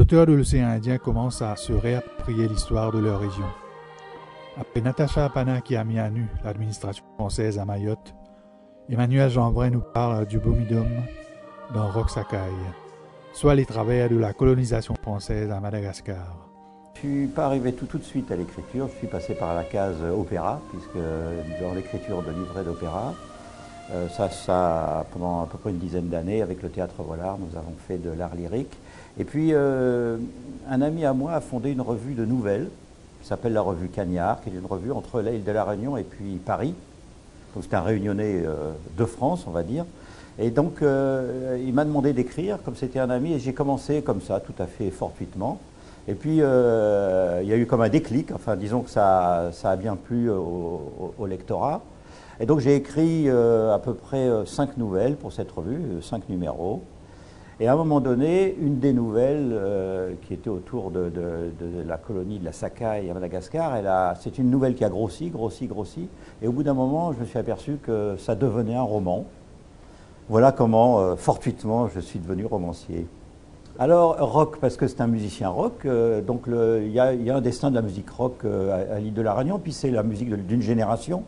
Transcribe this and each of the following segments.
auteurs de l'océan Indien commencent à se réapproprier l'histoire de leur région. Après Natacha Pana qui a mis à nu l'administration française à Mayotte, Emmanuel Jeanbrun nous parle du Bomidom dans Roch Sakai, soit les travers de la colonisation française à Madagascar. Je ne suis pas arrivé tout de suite à l'écriture, je suis passé par la case opéra, puisque dans l'écriture de livrets d'opéra, pendant à peu près une dizaine d'années, avec le Théâtre Volard, nous avons fait de l'art lyrique. Et puis, un ami à moi a fondé une revue de nouvelles, qui s'appelle la revue Cagnard, qui est une revue entre l'île de la Réunion et puis Paris. Donc c'est un réunionnais de France, on va dire. Et donc, il m'a demandé d'écrire, comme c'était un ami, et j'ai commencé comme ça, tout à fait fortuitement. Et puis, il y a eu comme un déclic, enfin, disons que ça a bien plu au lectorat. Et donc, j'ai écrit à peu près 5 nouvelles pour cette revue, 5 numéros. Et à un moment donné, une des nouvelles qui était autour de la colonie de la Sakai à Madagascar, c'est une nouvelle qui a grossi. Et au bout d'un moment, je me suis aperçu que ça devenait un roman. Voilà comment, fortuitement, je suis devenu romancier. Alors, rock, parce que c'est un musicien rock, donc il y a un destin de la musique rock à l'île de la Réunion, puis c'est la musique d'une génération.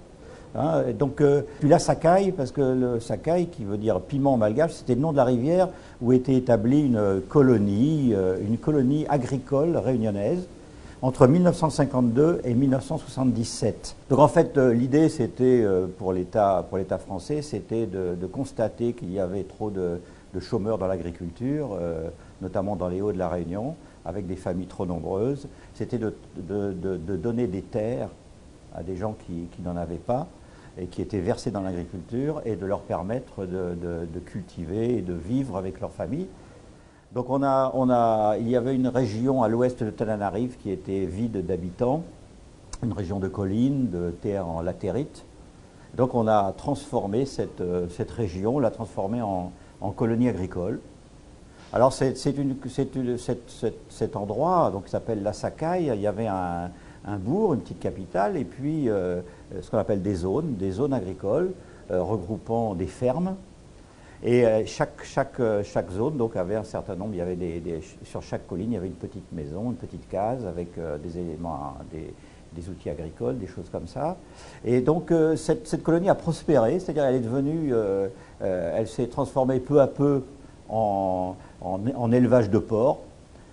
Hein, donc, puis la Sakai, parce que le Sakai, qui veut dire piment en malgache, c'était le nom de la rivière où était établie une colonie agricole réunionnaise entre 1952 et 1977. Donc en fait, l'idée, c'était, pour l'État français, c'était de constater qu'il y avait trop de chômeurs dans l'agriculture, notamment dans les Hauts de la Réunion, avec des familles trop nombreuses. C'était de donner des terres à des gens qui n'en avaient pas et qui étaient versés dans l'agriculture et de leur permettre de cultiver et de vivre avec leur famille. Donc il y avait une région à l'ouest de Tananarive qui était vide d'habitants, une région de collines, de terres en latérite. Donc on a transformé cette région, on l'a transformée en colonie agricole. Alors cet endroit, donc, qui s'appelle la Sakai, il y avait un bourg, une petite capitale, et puis ce qu'on appelle des zones agricoles, regroupant des fermes. Et chaque zone donc, avait un certain nombre, il y avait sur chaque colline, il y avait une petite maison, une petite case avec des éléments, des outils agricoles, des choses comme ça. Et donc cette colonie a prospéré, c'est-à-dire elle s'est transformée peu à peu en élevage de porc.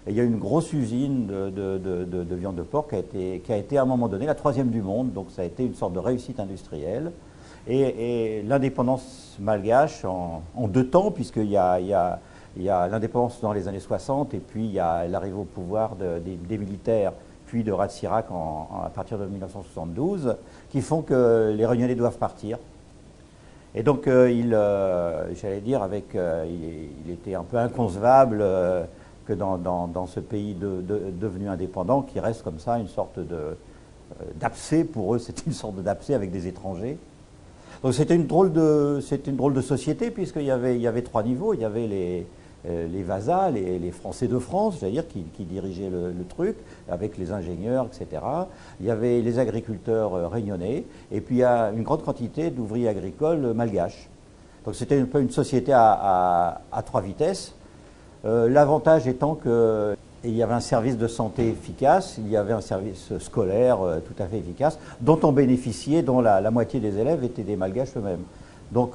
Et il y a une grosse usine de viande de porc qui a été à un moment donné la 3e du monde, donc ça a été une sorte de réussite industrielle. Et l'indépendance malgache en 2 temps, puisqu'il y a l'indépendance dans les années 60 et puis il y a l'arrivée au pouvoir des militaires, puis de Ratsirac à partir de 1972, qui font que les Réunionnais doivent partir. Et donc j'allais dire, il était un peu inconcevable que dans ce pays devenu indépendant, qui reste comme ça une sorte d'abcès, pour eux c'était une sorte d'abcès avec des étrangers. Donc c'était une drôle de société, puisqu'il y avait 3 niveaux. Il y avait les Vasas, les Français de France, j'allais dire, qui dirigeaient le truc, avec les ingénieurs, etc. Il y avait les agriculteurs réunionnais, et puis il y a une grande quantité d'ouvriers agricoles malgaches. Donc c'était un peu une société à 3 vitesses. L'avantage étant qu'il y avait un service de santé efficace, il y avait un service scolaire tout à fait efficace, dont on bénéficiait, dont la moitié des élèves étaient des malgaches eux-mêmes. Donc,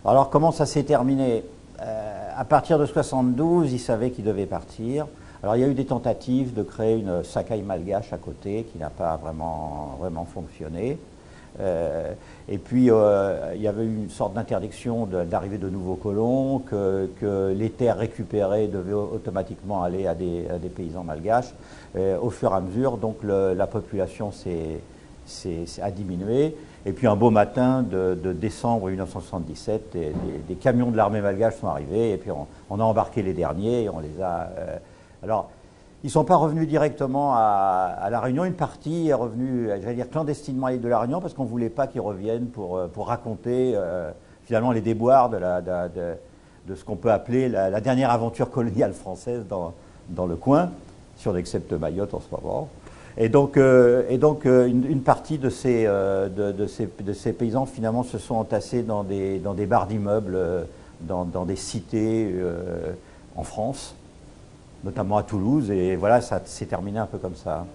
alors comment ça s'est terminé? À partir de 1972, ils savaient qu'ils devaient partir. Alors il y a eu des tentatives de créer une Sakai malgache à côté, qui n'a pas vraiment fonctionné. Et puis il y avait eu une sorte d'interdiction d'arrivée de nouveaux colons, que les terres récupérées devaient automatiquement aller à des paysans malgaches. Au fur et à mesure, donc la population a diminué. Et puis un beau matin de décembre 1977, des camions de l'armée malgache sont arrivés, et puis on a embarqué les derniers, et on les a... alors, ils ne sont pas revenus directement à La Réunion. Une partie est revenue, j'allais dire, clandestinement à l'île de La Réunion, parce qu'on ne voulait pas qu'ils reviennent pour raconter finalement les déboires de ce qu'on peut appeler la dernière aventure coloniale française dans le coin, si on accepte Mayotte en ce moment. Et donc une partie de ces paysans finalement se sont entassés dans des barres d'immeubles, dans des cités en France. notamment à Toulouse, et voilà, ça s'est terminé un peu comme ça.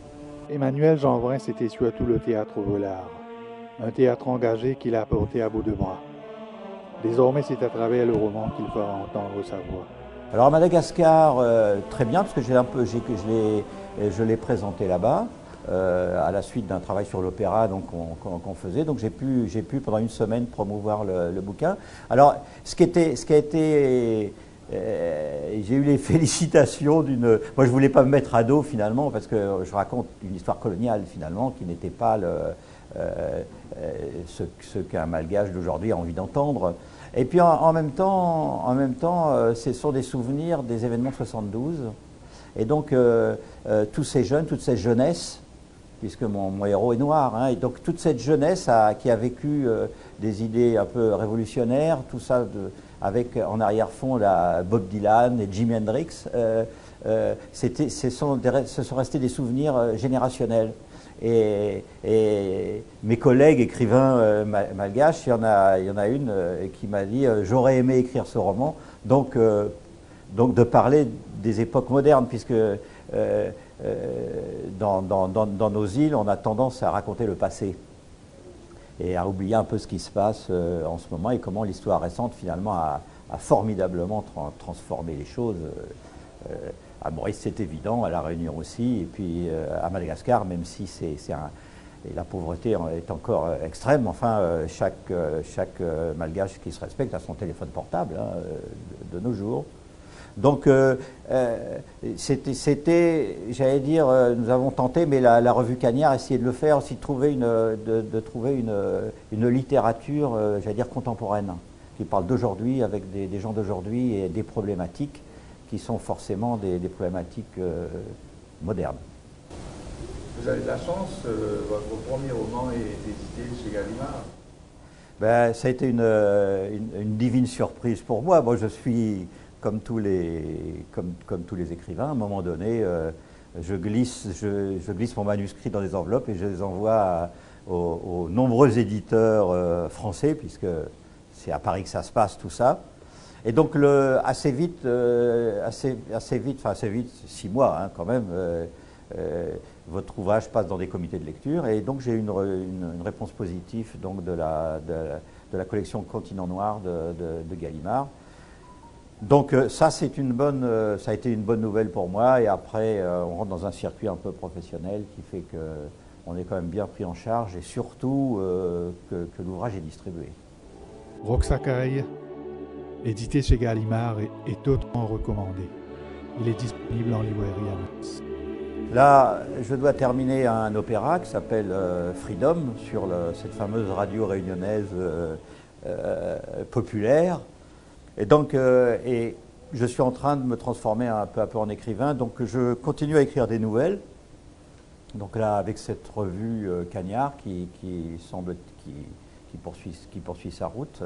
Emmanuel Jeanbrun s'était surtout le théâtre au Volard, un théâtre engagé qu'il a apporté à bout de bras. Désormais, c'est à travers le roman qu'il fera entendre sa voix. Alors à Madagascar, très bien, parce que je l'ai présenté là-bas, à la suite d'un travail sur l'opéra qu'on faisait. Donc j'ai pu pendant une semaine promouvoir le bouquin. Alors ce qui a été j'ai eu les félicitations d'une... Moi je voulais pas me mettre à dos finalement, parce que je raconte une histoire coloniale finalement qui n'était pas ce qu'un malgache d'aujourd'hui a envie d'entendre. Et puis en même temps, ce sont des souvenirs des événements de 72. Et donc tous ces jeunes, toute cette jeunesse, puisque mon héros est noir, hein, et donc toute cette jeunesse qui a vécu des idées un peu révolutionnaires, tout ça avec en arrière-fond Bob Dylan et Jimi Hendrix, ce sont restés des souvenirs générationnels. Et mes collègues écrivains malgaches, il y en a une qui m'a dit j'aurais aimé écrire ce roman, donc de parler des époques modernes, puisque dans nos îles, on a tendance à raconter le passé et à oublier un peu ce qui se passe en ce moment et comment l'histoire récente finalement a formidablement transformé les choses. À Maurice, c'est évident, à La Réunion aussi, et puis à Madagascar, même si et la pauvreté est encore extrême, enfin, chaque malgache qui se respecte a son téléphone portable hein, de nos jours. Donc, j'allais dire, nous avons tenté, mais la revue Cagnard a essayé de le faire, aussi de trouver une littérature, j'allais dire, contemporaine, qui parle d'aujourd'hui, avec des gens d'aujourd'hui et des problématiques qui sont forcément des problématiques modernes. Vous avez de la chance, votre premier roman est édité chez Gallimard. Ben, ça a été une divine surprise pour moi. Moi, je suis, comme tous les écrivains, à un moment donné, je glisse mon manuscrit dans des enveloppes et je les envoie aux nombreux éditeurs français, puisque c'est à Paris que ça se passe, tout ça. Et donc assez vite, 6 mois hein, quand même, votre ouvrage passe dans des comités de lecture, et donc j'ai eu une réponse positive donc, de la collection Continent Noir de Gallimard. Donc ça a été une bonne nouvelle pour moi, et après on rentre dans un circuit un peu professionnel qui fait qu'on est quand même bien pris en charge, et surtout que l'ouvrage est distribué. Roxacaille, édité chez Gallimard, est hautement recommandé. Il est disponible en librairie à Metz. Là, je dois terminer un opéra qui s'appelle Freedom, sur cette fameuse radio réunionnaise populaire. Et donc, je suis en train de me transformer un peu à peu en écrivain, donc je continue à écrire des nouvelles. Donc là, avec cette revue Cagnard qui poursuit sa route.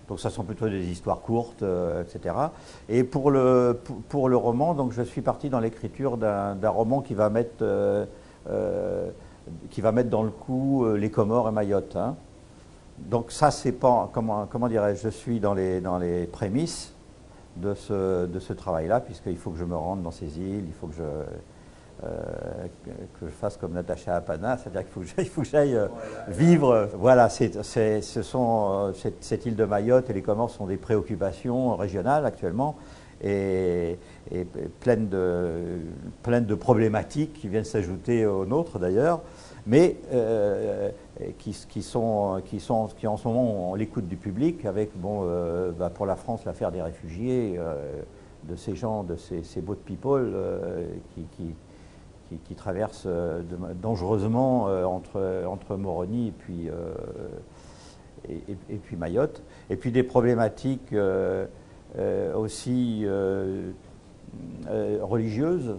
Donc ça sont plutôt des histoires courtes, etc. Et pour le roman, donc je suis parti dans l'écriture d'un roman qui va mettre dans le coup les Comores et Mayotte. Hein. Donc ça, c'est pas, comment dirais-je, je suis dans les prémices de ce travail-là, puisqu'il faut que je me rende dans ces îles, il faut que je fasse comme Natacha Apana, c'est-à-dire qu'il faut que j'aille vivre. Voilà, cette île de Mayotte et les Comores sont des préoccupations régionales actuellement, et pleines de problématiques qui viennent s'ajouter aux nôtres d'ailleurs, mais qui en ce moment ont l'écoute du public, avec pour la France l'affaire des réfugiés, de ces gens, de ces boat people qui traversent dangereusement entre Moroni et puis Mayotte, et puis des problématiques aussi religieuses,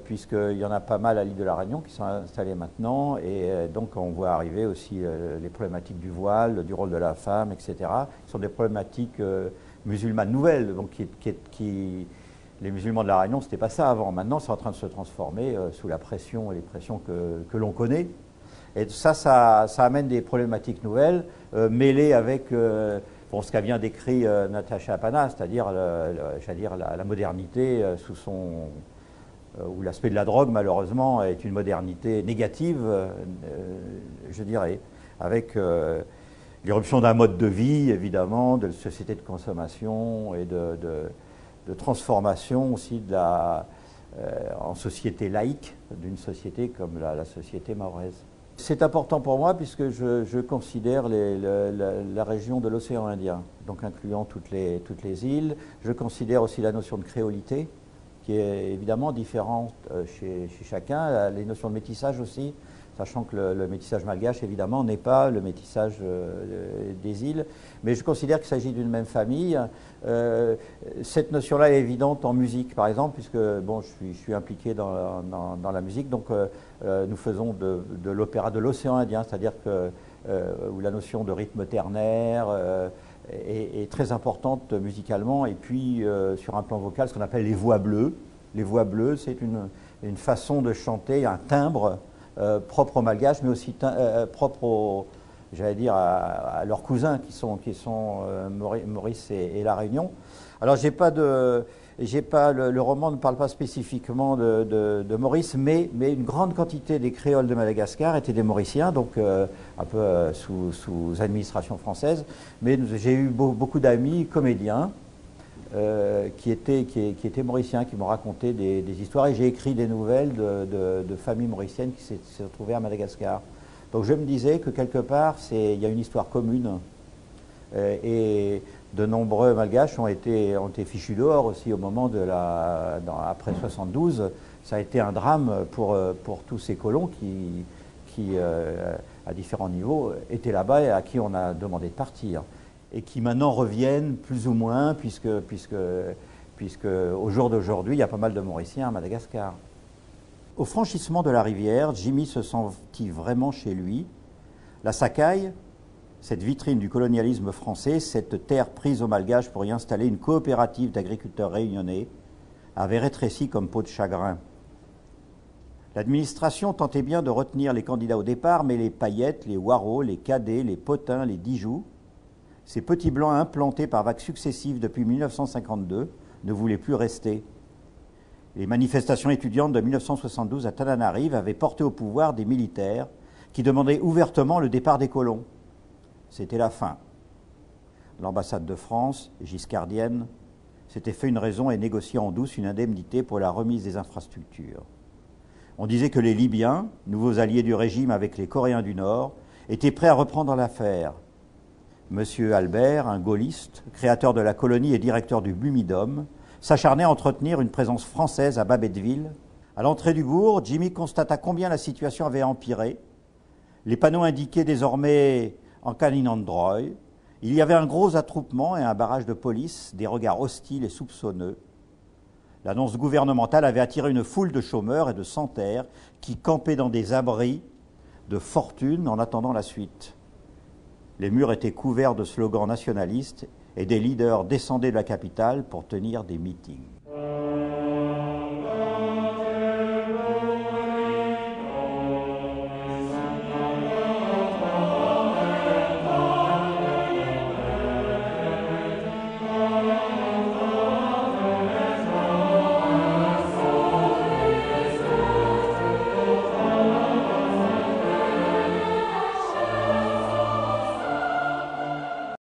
puisqu'il y en a pas mal à l'île de la Réunion qui sont installées maintenant, et donc on voit arriver aussi les problématiques du voile, du rôle de la femme, etc. Ce sont des problématiques musulmanes nouvelles, donc les musulmans de la Réunion, c'était pas ça avant. Maintenant, c'est en train de se transformer sous la pression et les pressions que l'on connaît. Et ça amène des problématiques nouvelles, mêlées avec ce qu'a bien décrit Natacha Apana, c'est-à-dire la modernité sous où l'aspect de la drogue, malheureusement, est une modernité négative, je dirais, avec l'irruption d'un mode de vie, évidemment, de société de consommation et de transformation aussi en société laïque, d'une société comme la société mahoraise. C'est important pour moi puisque je considère la région de l'océan Indien, donc incluant toutes les îles. Je considère aussi la notion de créolité, qui est évidemment différente chez chacun, les notions de métissage aussi, sachant que le métissage malgache, évidemment, n'est pas le métissage des îles. Mais je considère qu'il s'agit d'une même famille. Cette notion-là est évidente en musique, par exemple, puisque bon, je suis impliqué dans la musique. Donc, nous faisons de l'opéra de l'océan Indien, c'est-à-dire où la notion de rythme ternaire est très importante musicalement. Et puis, sur un plan vocal, ce qu'on appelle les voix bleues. Les voix bleues, c'est une façon de chanter, un timbre propre aux Malgaches, mais aussi propre j'allais dire, à leurs cousins qui sont Maurice et La Réunion. Alors, le roman ne parle pas spécifiquement de Maurice, mais une grande quantité des créoles de Madagascar étaient des Mauriciens, donc un peu sous administration française. Mais j'ai eu beaucoup d'amis comédiens qui étaient mauriciens, qui m'ont raconté des histoires, et j'ai écrit des nouvelles de familles mauriciennes qui s'est retrouvées à Madagascar. Donc je me disais que quelque part, il y a une histoire commune, et de nombreux Malgaches ont été fichus dehors aussi au moment après 72. Ça a été un drame pour tous ces colons qui à différents niveaux, étaient là-bas et à qui on a demandé de partir. Et qui maintenant reviennent plus ou moins, puisque au jour d'aujourd'hui, il y a pas mal de Mauriciens à Madagascar. Au franchissement de la rivière, Jimmy se sentit vraiment chez lui. La Sakaï, cette vitrine du colonialisme français, cette terre prise aux Malgaches pour y installer une coopérative d'agriculteurs réunionnais, avait rétréci comme peau de chagrin. L'administration tentait bien de retenir les candidats au départ, mais les paillettes, les Waro, les Cadets, les Potins, les Dijous, ces petits blancs implantés par vagues successives depuis 1952, ne voulaient plus rester. Les manifestations étudiantes de 1972 à Tananarive avaient porté au pouvoir des militaires qui demandaient ouvertement le départ des colons. C'était la fin. L'ambassade de France, giscardienne, s'était fait une raison et négociait en douce une indemnité pour la remise des infrastructures. On disait que les Libyens, nouveaux alliés du régime avec les Coréens du Nord, étaient prêts à reprendre l'affaire. Monsieur Albert, un gaulliste, créateur de la colonie et directeur du Bumidum, s'acharnait à entretenir une présence française à Babetteville. À l'entrée du bourg, Jimmy constata combien la situation avait empiré. Les panneaux indiquaient désormais « en Kaninandroy ». Il y avait un gros attroupement et un barrage de police, des regards hostiles et soupçonneux. L'annonce gouvernementale avait attiré une foule de chômeurs et de sans-terre qui campaient dans des abris de fortune en attendant la suite. Les murs étaient couverts de slogans nationalistes et des leaders descendaient de la capitale pour tenir des meetings.